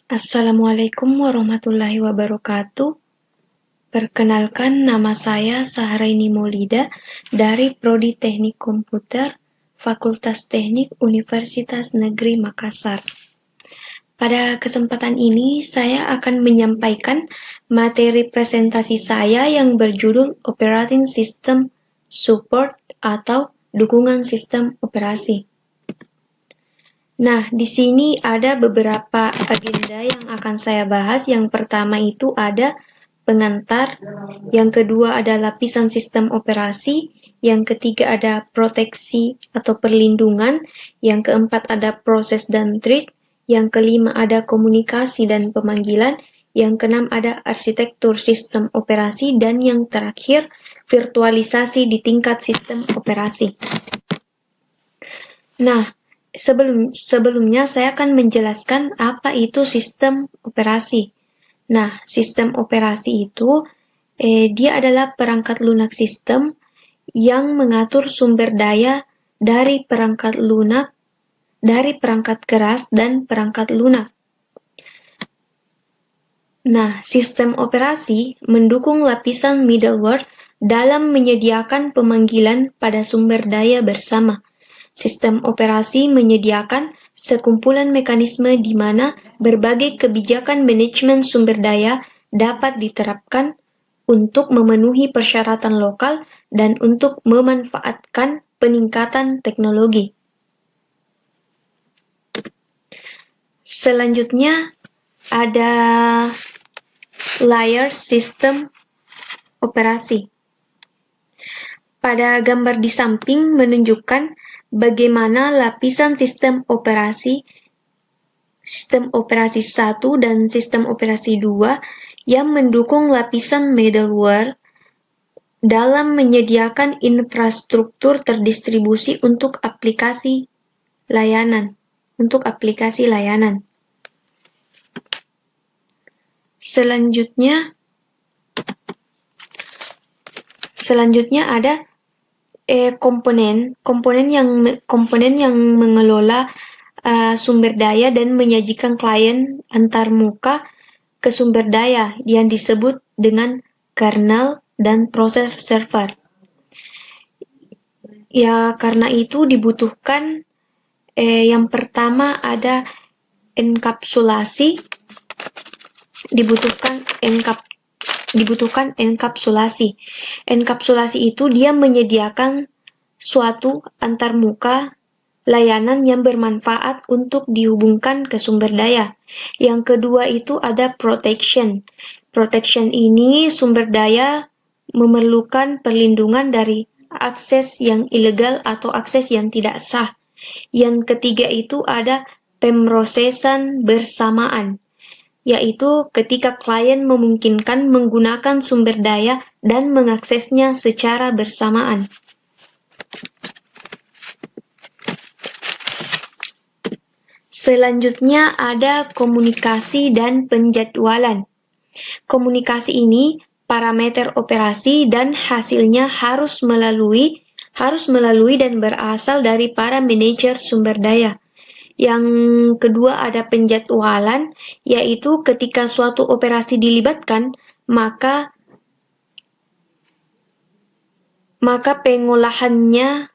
Assalamualaikum warahmatullahi wabarakatuh. Perkenalkan, nama saya Sahraini Maulida dari Prodi Teknik Komputer, Fakultas Teknik Universitas Negeri Makassar. Pada kesempatan ini, saya akan menyampaikan materi presentasi saya yang berjudul Operating System Support atau dukungan sistem operasi. Nah, di sini ada beberapa agenda yang akan saya bahas. Yang pertama itu ada pengantar, yang kedua ada lapisan sistem operasi, yang ketiga ada proteksi atau perlindungan, yang keempat ada proses dan thread, yang kelima ada komunikasi dan pemanggilan, yang keenam ada arsitektur sistem operasi, dan yang terakhir virtualisasi di tingkat sistem operasi. Nah, sebelumnya saya akan menjelaskan apa itu sistem operasi. Nah, sistem operasi itu dia adalah perangkat lunak sistem yang mengatur sumber daya dari perangkat lunak, dari perangkat keras dan perangkat lunak. Nah, sistem operasi mendukung lapisan middleware dalam menyediakan pemanggilan pada sumber daya bersama. Sistem operasi menyediakan sekumpulan mekanisme di mana berbagai kebijakan manajemen sumber daya dapat diterapkan untuk memenuhi persyaratan lokal dan untuk memanfaatkan peningkatan teknologi. Selanjutnya ada layer sistem operasi. Pada gambar di samping menunjukkan bagaimana lapisan sistem operasi 1 dan sistem operasi 2 yang mendukung lapisan middleware dalam menyediakan infrastruktur terdistribusi untuk aplikasi layanan. Selanjutnya ada komponen yang mengelola sumber daya dan menyajikan klien antarmuka ke sumber daya yang disebut dengan kernel dan proses server. Ya, karena itu dibutuhkan yang pertama ada enkapsulasi. Dibutuhkan enkapsulasi. Enkapsulasi itu dia menyediakan suatu antarmuka layanan yang bermanfaat untuk dihubungkan ke sumber daya. Yang kedua itu ada protection. Protection ini sumber daya memerlukan perlindungan dari akses yang ilegal atau akses yang tidak sah. Yang ketiga itu ada pemrosesan bersamaan, yaitu ketika klien memungkinkan menggunakan sumber daya dan mengaksesnya secara bersamaan. Selanjutnya ada komunikasi dan penjadwalan. Komunikasi ini parameter operasi dan hasilnya harus melalui dan berasal dari para manajer sumber daya. Yang kedua ada penjadwalan, yaitu ketika suatu operasi dilibatkan, maka pengolahannya.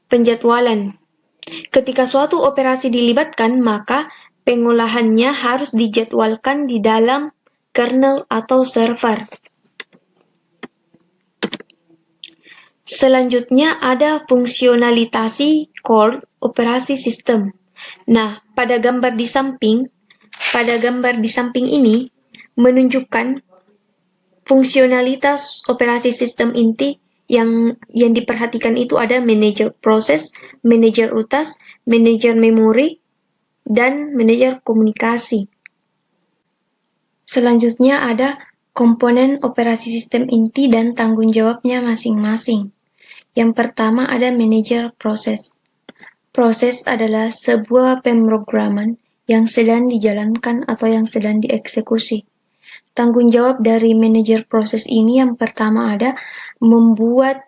Penjadwalan. Ketika suatu operasi dilibatkan, maka pengolahannya harus dijadwalkan di dalam kernel atau server. Selanjutnya ada fungsionalitasi core operasi sistem. Nah, pada gambar di samping ini menunjukkan fungsionalitas operasi sistem inti yang diperhatikan itu ada manajer proses, manajer utas, manajer memori, dan manajer komunikasi. Selanjutnya ada komponen operasi sistem inti dan tanggung jawabnya masing-masing. Yang pertama ada manajer proses. Proses adalah sebuah pemrograman yang sedang dijalankan atau yang sedang dieksekusi. Tanggung jawab dari manajer proses ini yang pertama ada membuat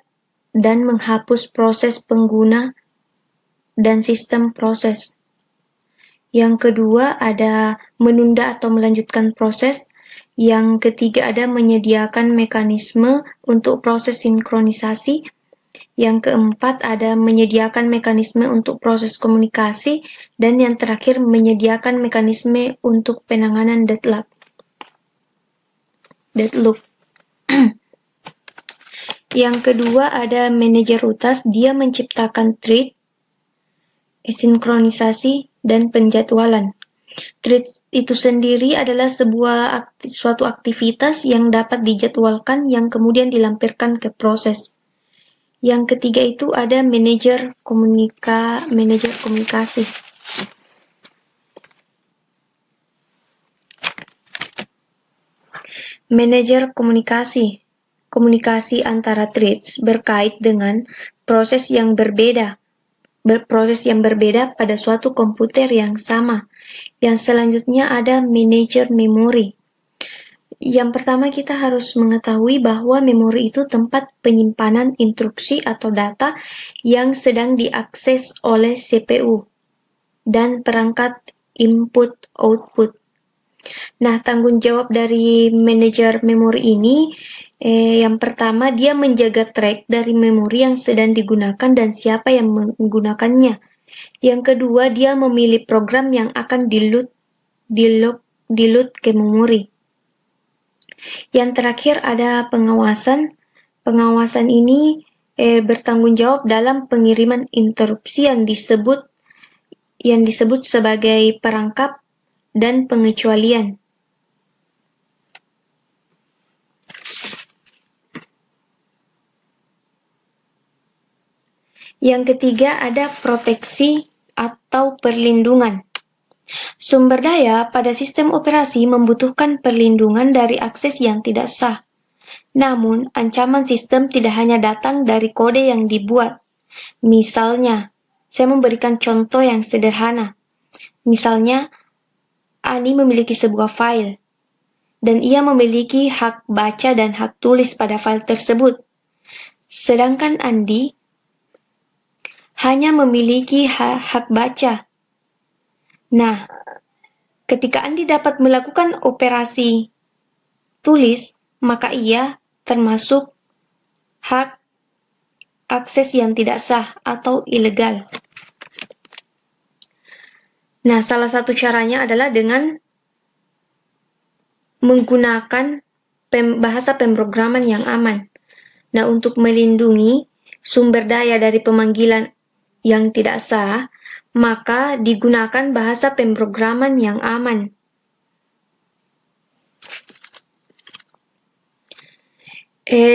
dan menghapus proses pengguna dan sistem proses. Yang kedua ada menunda atau melanjutkan proses. Yang ketiga ada menyediakan mekanisme untuk proses sinkronisasi. Yang keempat ada menyediakan mekanisme untuk proses komunikasi. Dan yang terakhir menyediakan mekanisme untuk penanganan deadlock. Yang kedua ada manajer utas, dia menciptakan thread, sinkronisasi, dan penjadwalan. Thread itu sendiri adalah suatu aktivitas yang dapat dijadwalkan yang kemudian dilampirkan ke proses. Yang ketiga itu ada manajer komunikasi. Manajer komunikasi antara threads berkait dengan proses yang berbeda pada suatu komputer yang sama. Yang selanjutnya ada manajer memori. Yang pertama kita harus mengetahui bahwa memori itu tempat penyimpanan instruksi atau data yang sedang diakses oleh CPU dan perangkat input-output. Nah, tanggung jawab dari manajer memori ini yang pertama, dia menjaga track dari memori yang sedang digunakan dan siapa yang menggunakannya. Yang kedua, dia memilih program yang akan di-load ke memori. Yang terakhir ada pengawasan. Pengawasan ini bertanggung jawab dalam pengiriman interupsi yang disebut sebagai perangkap dan pengecualian. Yang ketiga ada proteksi atau perlindungan. Sumber daya pada sistem operasi membutuhkan perlindungan dari akses yang tidak sah. Namun, ancaman sistem tidak hanya datang dari kode yang dibuat. Misalnya, saya memberikan contoh yang sederhana. Misalnya, Ani memiliki sebuah file, dan ia memiliki hak baca dan hak tulis pada file tersebut. Sedangkan Andi hanya memiliki hak baca. Nah, ketika Andi dapat melakukan operasi tulis, maka ia termasuk hak akses yang tidak sah atau ilegal. Nah, salah satu caranya adalah dengan menggunakan bahasa pemrograman yang aman. Nah, untuk melindungi sumber daya dari pemanggilan yang tidak sah, maka digunakan bahasa pemrograman yang aman.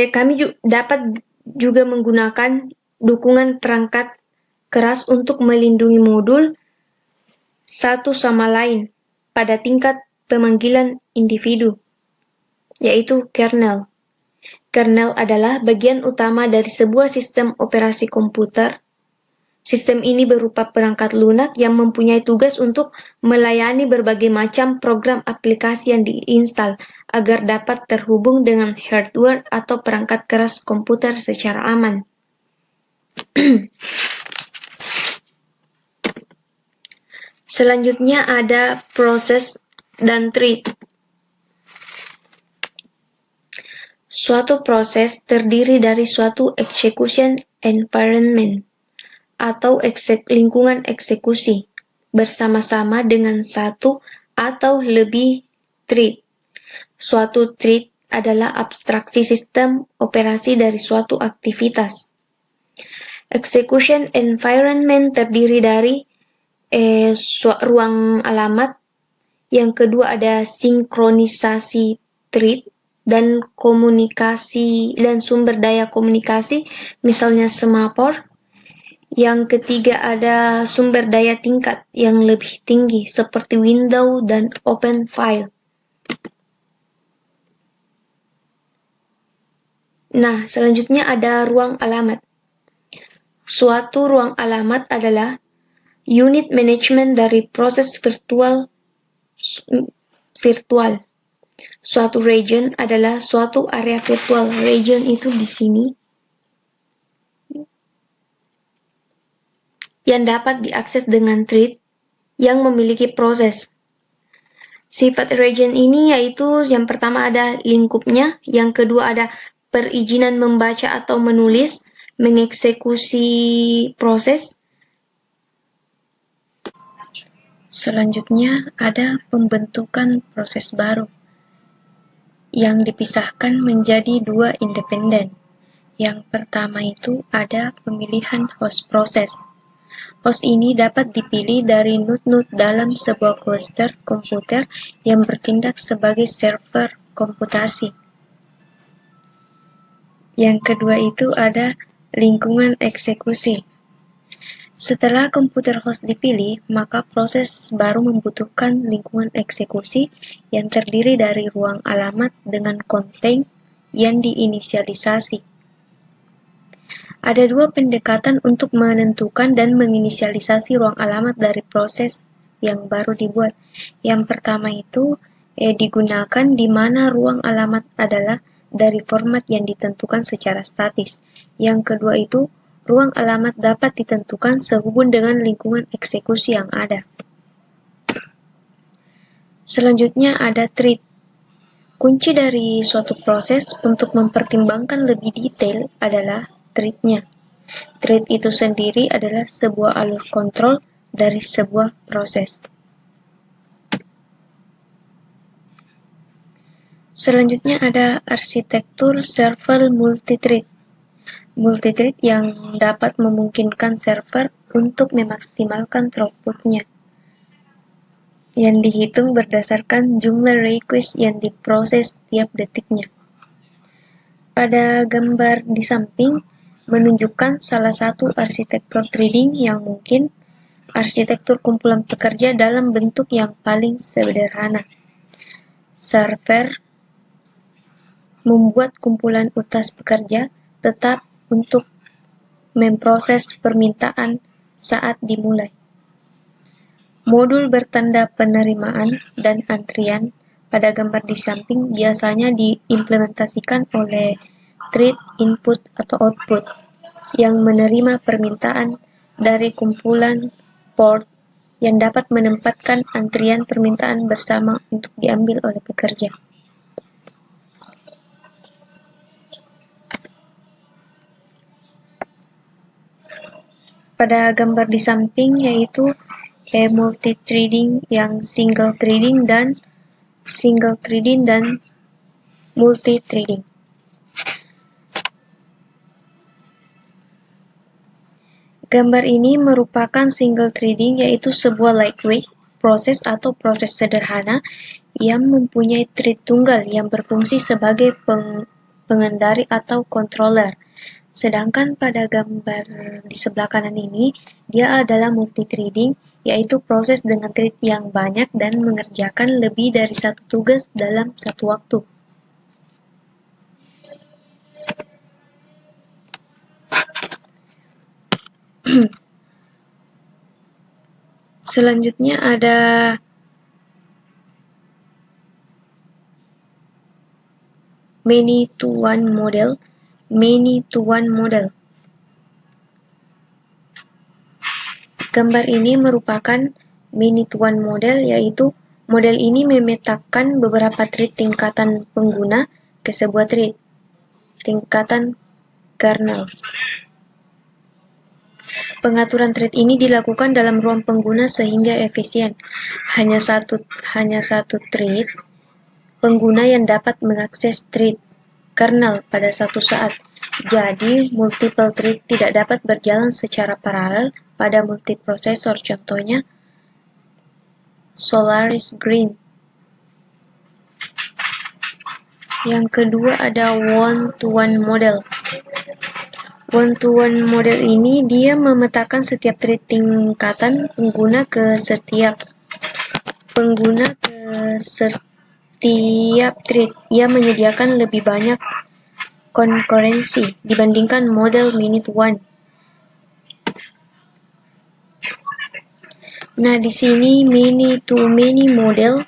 Kami dapat juga menggunakan dukungan perangkat keras untuk melindungi modul satu sama lain pada tingkat pemanggilan individu, yaitu kernel. Kernel adalah bagian utama dari sebuah sistem operasi komputer. Sistem ini berupa perangkat lunak yang mempunyai tugas untuk melayani berbagai macam program aplikasi yang diinstal agar dapat terhubung dengan hardware atau perangkat keras komputer secara aman. Selanjutnya ada proses dan thread. Suatu proses terdiri dari suatu execution environment atau lingkungan eksekusi bersama-sama dengan satu atau lebih thread. Suatu thread adalah abstraksi sistem operasi dari suatu aktivitas. Execution environment terdiri dari ruang alamat. Yang kedua ada sinkronisasi thread dan komunikasi dan sumber daya komunikasi, misalnya semaphore. Yang ketiga ada sumber daya tingkat yang lebih tinggi seperti window dan open file. Nah, selanjutnya ada ruang alamat. Suatu ruang alamat adalah unit manajemen dari proses virtual. Suatu region adalah suatu area virtual. Region itu di sini. Yang dapat diakses dengan thread yang memiliki proses. Sifat region ini yaitu yang pertama ada lingkupnya, yang kedua ada perizinan membaca atau menulis, mengeksekusi proses. Selanjutnya ada pembentukan proses baru yang dipisahkan menjadi dua independen. Yang pertama itu ada pemilihan host proses. Host ini dapat dipilih dari node-node dalam sebuah cluster komputer yang bertindak sebagai server komputasi. Yang kedua itu ada lingkungan eksekusi. Setelah komputer host dipilih, maka proses baru membutuhkan lingkungan eksekusi yang terdiri dari ruang alamat dengan konten yang diinisialisasi. Ada dua pendekatan untuk menentukan dan menginisialisasi ruang alamat dari proses yang baru dibuat. Yang pertama itu digunakan di mana ruang alamat adalah dari format yang ditentukan secara statis. Yang kedua itu ruang alamat dapat ditentukan sehubung dengan lingkungan eksekusi yang ada. Selanjutnya ada thread. Kunci dari suatu proses untuk mempertimbangkan lebih detail adalah thread-nya. Thread itu sendiri adalah sebuah alur kontrol dari sebuah proses. Selanjutnya ada arsitektur server multithread. Multithread yang dapat memungkinkan server untuk memaksimalkan throughput-nya, yang dihitung berdasarkan jumlah request yang diproses tiap detiknya. Pada gambar di samping menunjukkan salah satu arsitektur threading yang mungkin, arsitektur kumpulan pekerja dalam bentuk yang paling sederhana. Server membuat kumpulan utas pekerja tetap untuk memproses permintaan saat dimulai. Modul bertanda penerimaan dan antrian pada gambar di samping biasanya diimplementasikan oleh thread input atau output yang menerima permintaan dari kumpulan port yang dapat menempatkan antrian permintaan bersama untuk diambil oleh pekerja. Pada gambar di samping yaitu multi-threading yang single-threading dan multi-threading. Gambar ini merupakan single-threading yaitu sebuah lightweight proses atau proses sederhana yang mempunyai thread tunggal yang berfungsi sebagai pengendali atau controller. Sedangkan pada gambar di sebelah kanan ini, dia adalah multi-threading, yaitu proses dengan thread yang banyak dan mengerjakan lebih dari satu tugas dalam satu waktu. Selanjutnya ada many-to-one model. Gambar ini merupakan many-to-one model, yaitu model ini memetakan beberapa thread tingkatan pengguna ke sebuah thread tingkatan kernel. Pengaturan thread ini dilakukan dalam ruang pengguna sehingga efisien. Hanya satu thread pengguna yang dapat mengakses thread kernel pada satu saat. Jadi, multiple thread tidak dapat berjalan secara paralel pada multiprosesor, contohnya Solaris Green. Yang kedua ada one-to-one model. One-to-one model ini dia memetakan setiap thread tingkatan pengguna ke setiap thread. Ia menyediakan lebih banyak konkurensi dibandingkan model many-to-one. Nah, di sini many-to-many model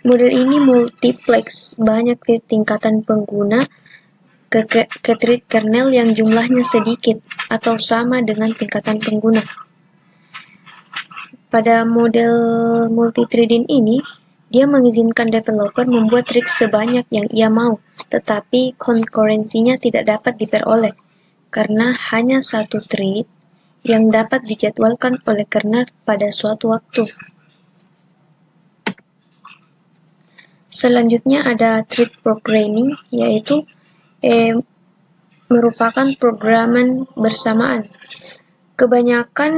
ini multiplex banyak tingkatan pengguna ke thread kernel yang jumlahnya sedikit atau sama dengan tingkatan pengguna. Pada model multithreading ini, dia mengizinkan developer membuat thread sebanyak yang ia mau, tetapi konkurensinya tidak dapat diperoleh, karena hanya satu thread yang dapat dijadwalkan oleh kernel pada suatu waktu. Selanjutnya ada thread programming, yaitu merupakan programan bersamaan. Kebanyakan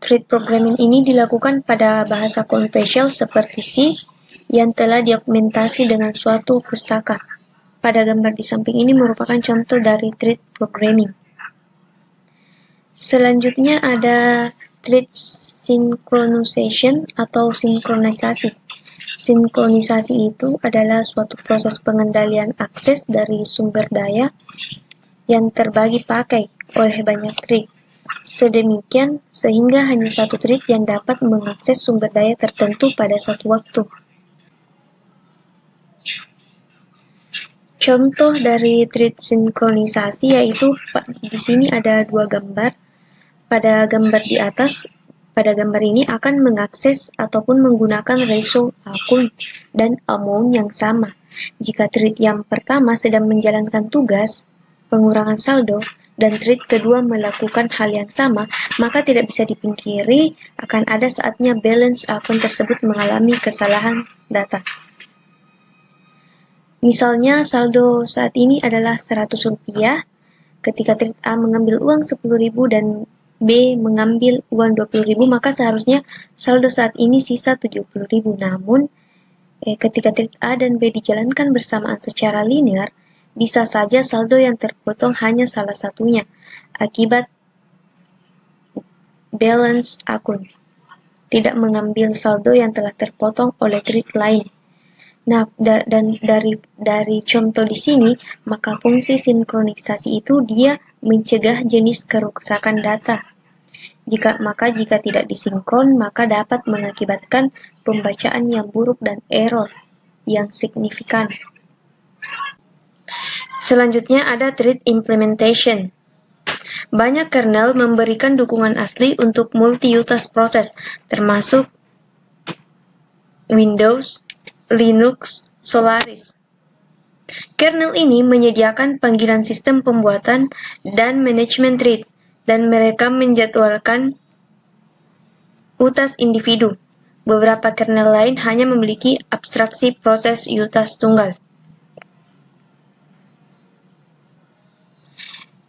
thread programming ini dilakukan pada bahasa konvensional seperti C yang telah dokumentasi dengan suatu pustaka. Pada gambar di samping ini merupakan contoh dari thread programming. Selanjutnya ada thread synchronization atau sinkronisasi. Sinkronisasi itu adalah suatu proses pengendalian akses dari sumber daya yang terbagi pakai oleh banyak thread. Sedemikian sehingga hanya satu thread yang dapat mengakses sumber daya tertentu pada satu waktu. Contoh dari thread sinkronisasi yaitu di sini ada dua gambar. Pada gambar ini akan mengakses ataupun menggunakan ratio akun dan amount yang sama. Jika thread yang pertama sedang menjalankan tugas pengurangan saldo dan thread kedua melakukan hal yang sama, maka tidak bisa dipungkiri akan ada saatnya balance akun tersebut mengalami kesalahan data. Misalnya saldo saat ini adalah Rp100. Ketika thread A mengambil uang Rp10.000 dan B mengambil uang Rp20.000, maka seharusnya saldo saat ini sisa Rp70.000. Namun, ketika thread A dan B dijalankan bersamaan secara linear, bisa saja saldo yang terpotong hanya salah satunya, akibat balance akun tidak mengambil saldo yang telah terpotong oleh thread lain. Nah, dari contoh di sini, maka fungsi sinkronisasi itu dia mencegah jenis kerusakan data. Jika tidak disinkron, maka dapat mengakibatkan pembacaan yang buruk dan error yang signifikan. Selanjutnya ada thread implementation. Banyak kernel memberikan dukungan asli untuk multi-use proses, termasuk Windows, Linux, Solaris. Kernel ini menyediakan panggilan sistem pembuatan dan manajemen thread, dan mereka menjadwalkan utas individu. Beberapa kernel lain hanya memiliki abstraksi proses utas tunggal.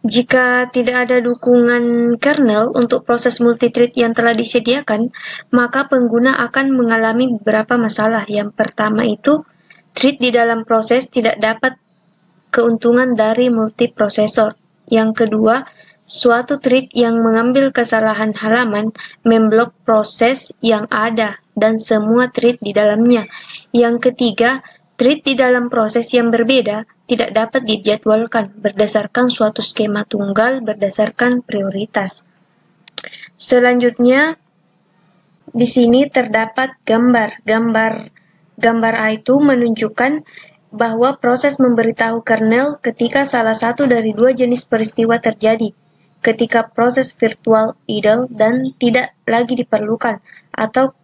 Jika tidak ada dukungan kernel untuk proses multithread yang telah disediakan, maka pengguna akan mengalami beberapa masalah. Yang pertama itu, thread di dalam proses tidak dapat keuntungan dari multiprosesor. Yang kedua, suatu thread yang mengambil kesalahan halaman memblok proses yang ada dan semua thread di dalamnya. Yang ketiga, thread di dalam proses yang berbeda tidak dapat dijadwalkan berdasarkan suatu skema tunggal berdasarkan prioritas. Selanjutnya, di sini terdapat gambar. Gambar A itu menunjukkan bahwa proses memberitahu kernel ketika salah satu dari dua jenis peristiwa terjadi, ketika proses virtual idle dan tidak lagi diperlukan, atau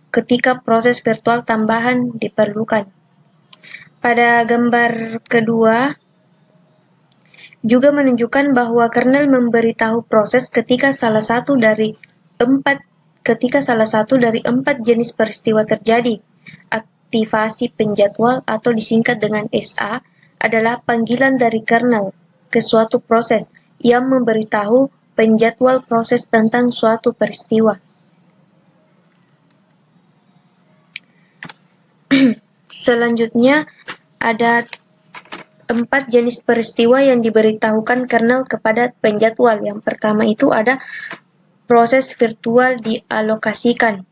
ketika proses virtual tambahan diperlukan. Pada gambar kedua, juga menunjukkan bahwa kernel memberitahu proses ketika salah satu dari empat jenis peristiwa terjadi. Aktivasi penjadwal atau disingkat dengan SA adalah panggilan dari kernel ke suatu proses yang memberitahu penjadwal proses tentang suatu peristiwa. Selanjutnya ada 4 jenis peristiwa yang diberitahukan kernel kepada penjadwal. Yang pertama itu ada proses virtual dialokasikan.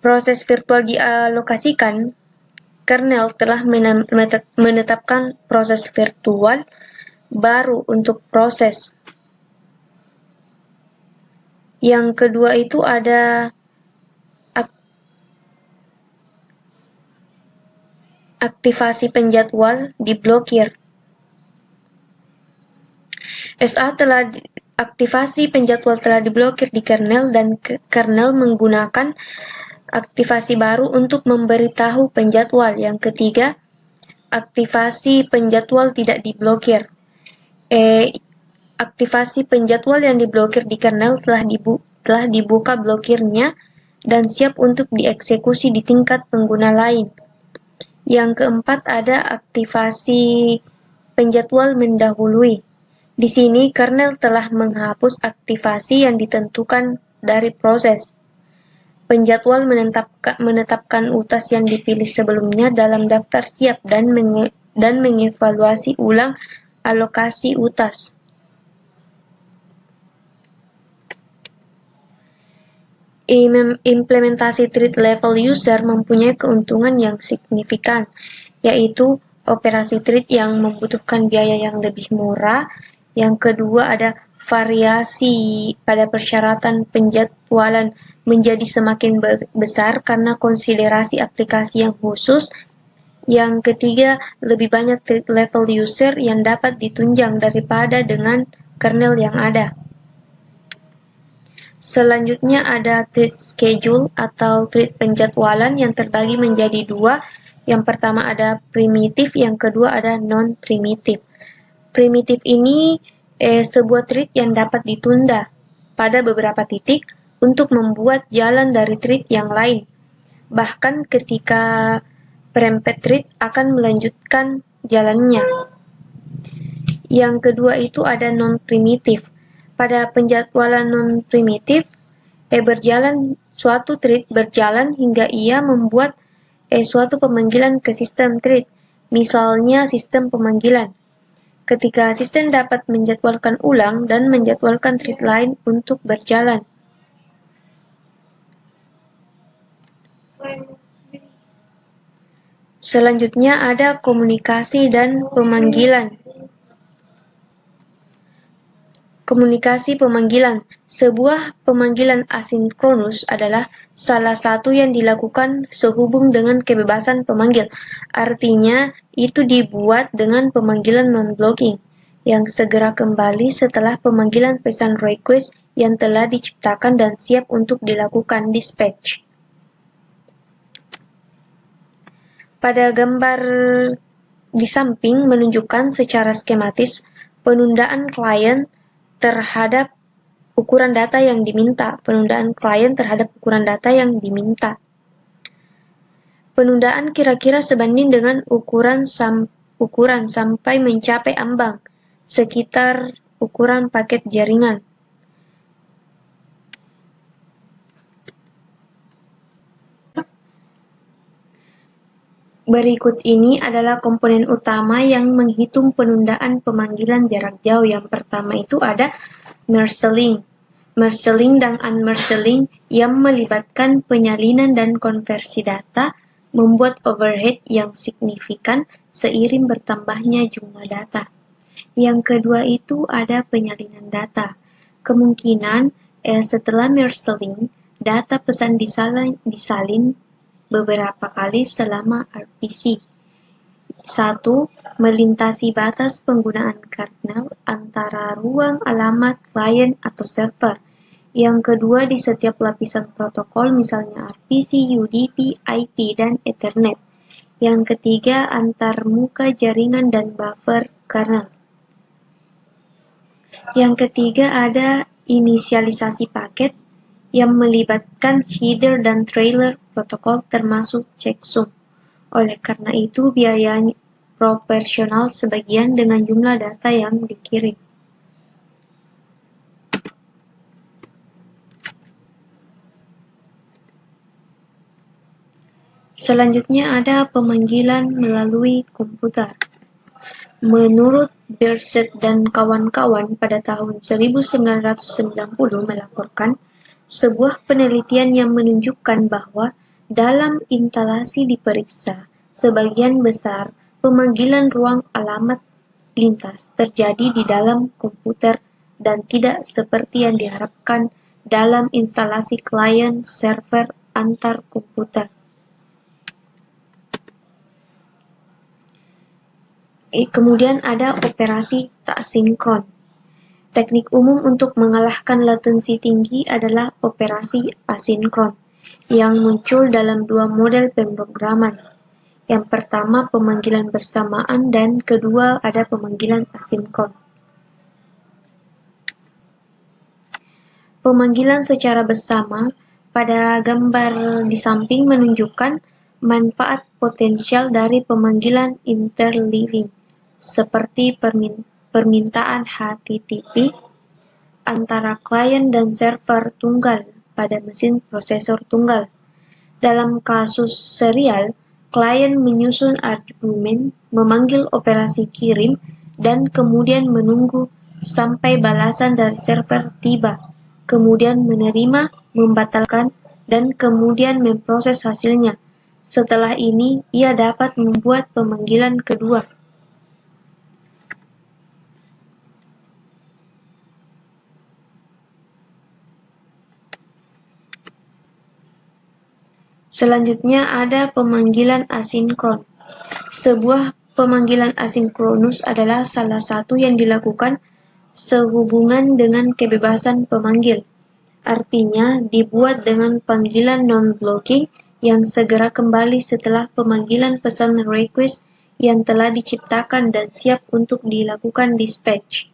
Proses virtual dialokasikan, kernel telah menetapkan proses virtual baru untuk proses. Yang kedua itu ada aktivasi penjadwal diblokir. Aktivasi penjadwal telah diblokir di kernel dan kernel menggunakan aktivasi baru untuk memberitahu penjadwal. Yang ketiga, aktivasi penjadwal tidak diblokir. Aktivasi penjadwal yang diblokir di kernel telah dibuka blokirnya dan siap untuk dieksekusi di tingkat pengguna lain. Yang keempat ada aktivasi penjadwal mendahului. Di sini kernel telah menghapus aktivasi yang ditentukan dari proses. Penjadwal menetapkan utas yang dipilih sebelumnya dalam daftar siap dan mengevaluasi ulang alokasi utas. Implementasi thread level user mempunyai keuntungan yang signifikan, yaitu operasi thread yang membutuhkan biaya yang lebih murah. Yang kedua ada variasi pada persyaratan penjadwalan menjadi semakin besar karena konsiderasi aplikasi yang khusus. Yang ketiga, lebih banyak thread level user yang dapat ditunjang daripada dengan kernel yang ada. Selanjutnya ada thread schedule atau thread penjadwalan yang terbagi menjadi dua. Yang pertama ada primitif, yang kedua ada non-primitif. Primitif ini sebuah thread yang dapat ditunda pada beberapa titik untuk membuat jalan dari thread yang lain. Bahkan ketika perempet thread akan melanjutkan jalannya. Yang kedua itu ada non-primitif. Pada penjadwalan non-primitif, suatu thread berjalan hingga ia membuat suatu pemanggilan ke sistem thread, misalnya sistem pemanggilan. Ketika sistem dapat menjadwalkan ulang dan menjadwalkan thread lain untuk berjalan. Selanjutnya ada komunikasi dan pemanggilan. Komunikasi pemanggilan. Sebuah pemanggilan asinkronus adalah salah satu yang dilakukan sehubung dengan kebebasan pemanggil. Artinya, itu dibuat dengan pemanggilan non-blocking, yang segera kembali setelah pemanggilan pesan request yang telah diciptakan dan siap untuk dilakukan dispatch. Pada gambar di samping menunjukkan secara skematis penundaan klien terhadap ukuran data yang diminta. Penundaan klien terhadap ukuran data yang diminta. Penundaan kira-kira sebanding dengan ukuran sampai mencapai ambang, sekitar ukuran paket jaringan. Berikut ini adalah komponen utama yang menghitung penundaan pemanggilan jarak jauh. Yang pertama itu ada merge-link. Merge-link dan unmerge-link yang melibatkan penyalinan dan konversi data membuat overhead yang signifikan seiring bertambahnya jumlah data. Yang kedua itu ada penyalinan data. Kemungkinan setelah merge-link, data pesan disalin beberapa kali selama RPC. 1. Melintasi batas penggunaan kernel antara ruang alamat klien atau server. Yang kedua di setiap lapisan protokol misalnya RPC, UDP, IP, dan Ethernet. Yang ketiga antar muka jaringan dan buffer kernel. Yang ketiga ada inisialisasi paket yang melibatkan header dan trailer protokol termasuk checksum. Oleh karena itu, biayanya proporsional sebagian dengan jumlah data yang dikirim. Selanjutnya ada pemanggilan melalui komputer. Menurut Bierset dan kawan-kawan pada tahun 1990 melaporkan sebuah penelitian yang menunjukkan bahwa dalam instalasi diperiksa, sebagian besar pemanggilan ruang alamat lintas terjadi di dalam komputer dan tidak seperti yang diharapkan dalam instalasi klien server antar komputer. Kemudian ada operasi tak sinkron. Teknik umum untuk mengalahkan latensi tinggi adalah operasi asinkron, yang muncul dalam dua model pemrograman. Yang pertama pemanggilan bersamaan dan kedua ada pemanggilan asinkron. Pemanggilan secara bersama pada gambar di samping menunjukkan manfaat potensial dari pemanggilan interleaving, seperti permintaan HTTP antara klien dan server tunggal pada mesin prosesor tunggal. Dalam kasus serial, klien menyusun argumen, memanggil operasi kirim, dan kemudian menunggu sampai balasan dari server tiba, kemudian menerima, membatalkan, dan kemudian memproses hasilnya. Setelah ini, ia dapat membuat pemanggilan kedua. Selanjutnya ada pemanggilan asinkron. Sebuah pemanggilan asinkronus adalah salah satu yang dilakukan sehubungan dengan kebebasan pemanggil. Artinya, dibuat dengan panggilan non-blocking yang segera kembali setelah pemanggilan pesan request yang telah diciptakan dan siap untuk dilakukan dispatch.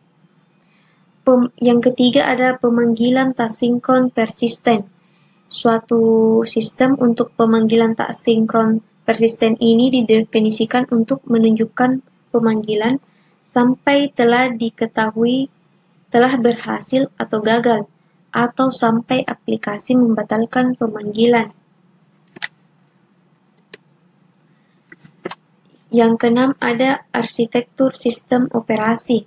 Yang ketiga ada pemanggilan tak sinkron persisten. Suatu sistem untuk pemanggilan tak sinkron persisten ini didefinisikan untuk menunjukkan pemanggilan sampai telah diketahui telah berhasil atau gagal, atau sampai aplikasi membatalkan pemanggilan. Yang keenam ada arsitektur sistem operasi.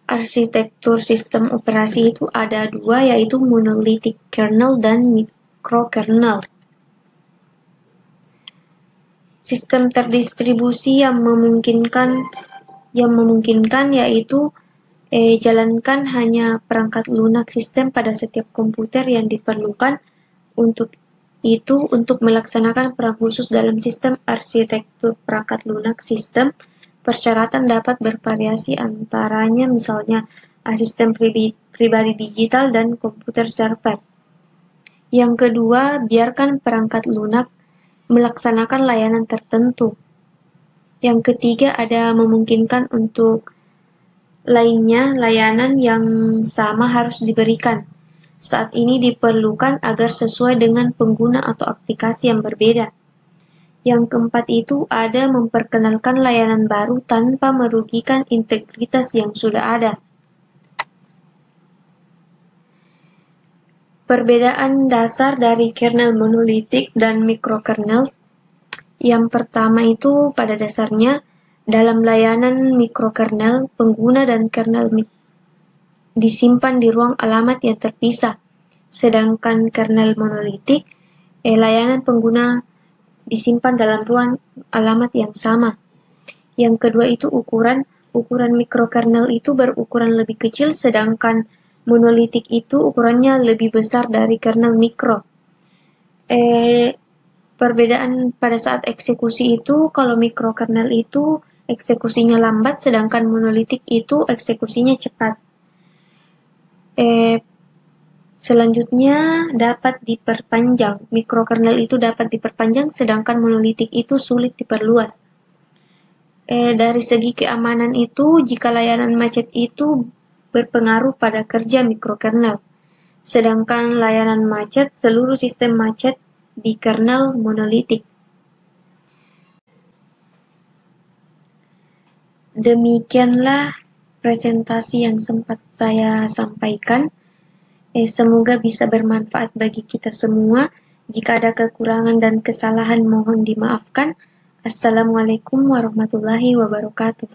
Arsitektur sistem operasi itu ada dua, yaitu monolithic kernel dan microkernel. Sistem terdistribusi yang memungkinkan yaitu jalankan hanya perangkat lunak sistem pada setiap komputer yang diperlukan untuk melaksanakan peran khusus dalam sistem arsitektur perangkat lunak sistem. Persyaratan dapat bervariasi antaranya misalnya asisten pribadi digital dan komputer server. Yang kedua, biarkan perangkat lunak melaksanakan layanan tertentu. Yang ketiga ada memungkinkan untuk lainnya layanan yang sama harus diberikan. Saat ini diperlukan agar sesuai dengan pengguna atau aplikasi yang berbeda. Yang keempat itu ada memperkenalkan layanan baru tanpa merugikan integritas yang sudah ada. Perbedaan dasar dari kernel monolitik dan mikrokernel. Yang pertama itu pada dasarnya dalam layanan mikrokernel, pengguna dan kernel disimpan di ruang alamat yang terpisah. Sedangkan kernel monolitik, layanan pengguna disimpan dalam ruang alamat yang sama. Yang kedua itu ukuran mikrokernel itu berukuran lebih kecil, sedangkan monolitik itu ukurannya lebih besar dari kernel mikro. Perbedaan pada saat eksekusi itu, kalau mikrokernel itu eksekusinya lambat, sedangkan monolitik itu eksekusinya cepat. Selanjutnya dapat diperpanjang. Mikrokernel itu dapat diperpanjang, sedangkan monolitik itu sulit diperluas. Dari segi keamanan itu, jika layanan macet itu berpengaruh pada kerja mikrokernel. Sedangkan layanan macet, seluruh sistem macet di kernel monolitik. Demikianlah presentasi yang sempat saya sampaikan. Semoga bisa bermanfaat bagi kita semua. Jika ada kekurangan dan kesalahan mohon dimaafkan. Assalamualaikum warahmatullahi wabarakatuh.